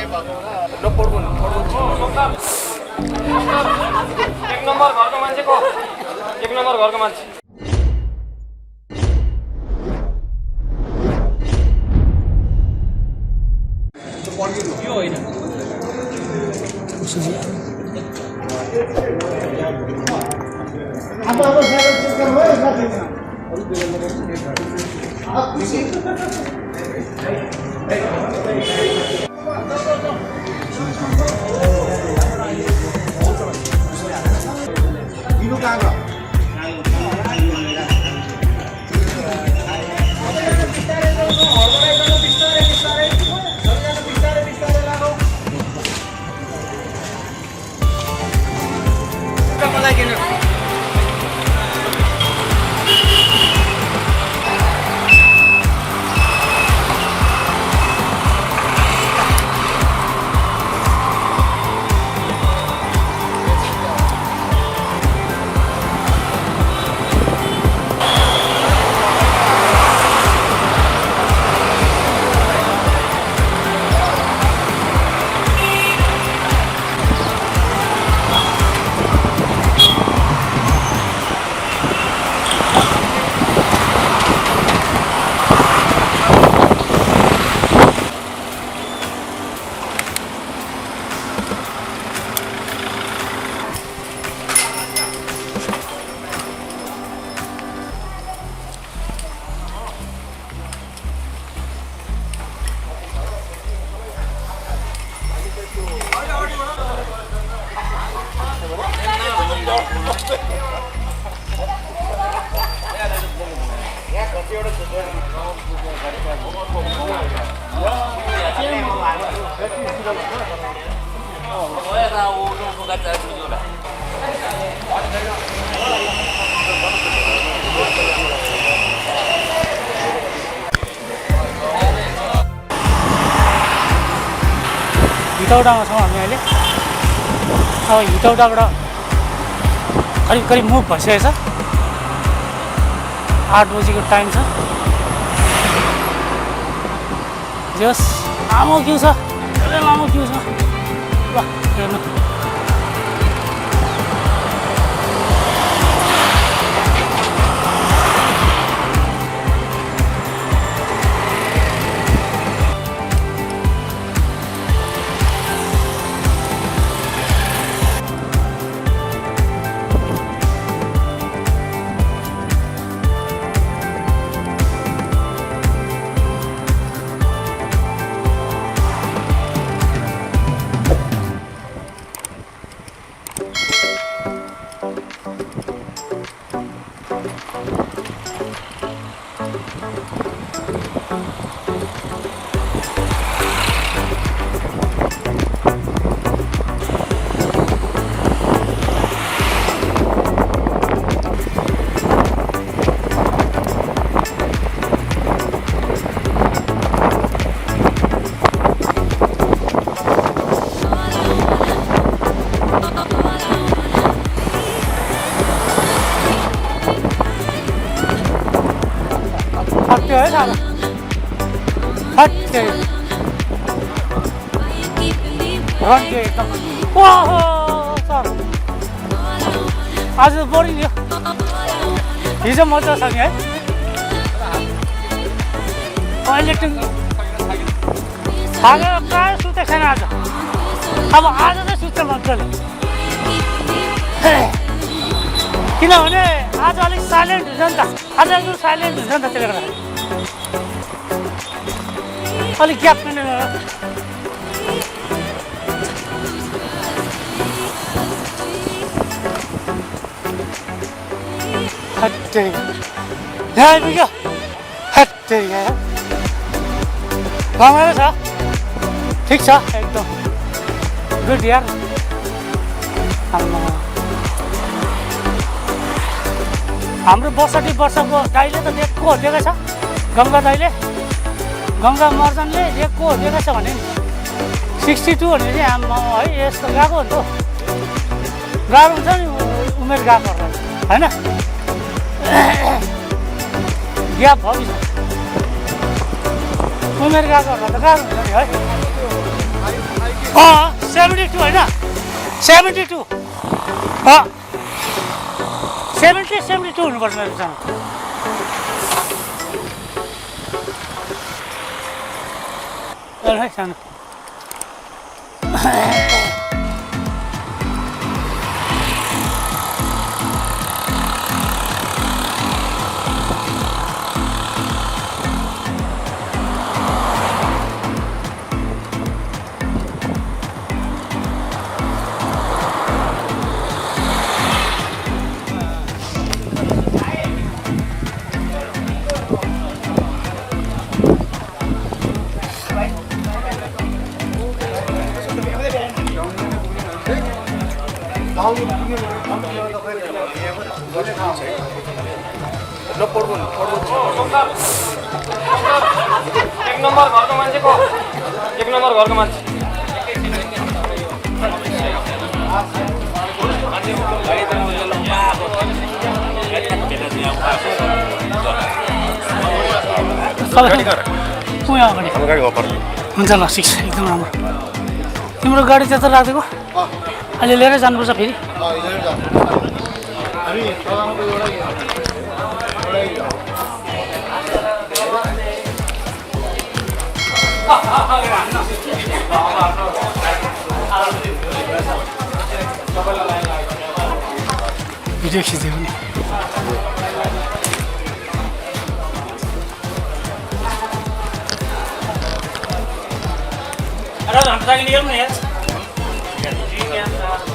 एक नम्बर घरको मान्छेको एक नम्बर घरको मान्छे यो होइन hetaudaमा छौँ हामी अहिले। अब hetaudaबाट करिब करिब मुभ भइसकेको छ। 8 बजीको टाइम छ। जस लामो क्यु छ, धेरै लामो क्यु छ। ल हेर्नु है साला हट्टे रन्के एकदम ओहो सर आज बोरिङ थियो हिजो मजा छ नि है अहिले आज प्रायः सुतेको छैन आज अब आज चाहिँ सुत्छ मजाले किनभने आज अलिक साइलेन्ट हुन्छ नि त आज एकदम साइलेन्ट हुन्छ नि त त्यसले गर्दा अलिक ग्याप पनि हट्टे यहाँ आइपुग्यो हट्टे रमाइलो छ ठिक छ एकदम गुड यार हाम्रो 62 वर्षको दाइले त दिएको दिएको छ गङ्गा दाइले गङ्गा मर्जनले दिएको दिएको छ भने नि 62 भने चाहिँ आमा है यस्तो गएको हो नि त गाह्रो हुन्छ नि उमेर गएको होइन ग्याप भयो उमेर गएको त गाह्रो हुन्छ नि है 72 होइन 72 72 हुनुपर्छ मेरो सानो है सानो एक नम्बर घरको मान्छे हुन्छ ल सिक्स एकदम राम्रो तिम्रो गाडी त्यता राखिदिएको अहिले लिएर जानुपर्छ फेरि भिडियो खिच्यो भने हम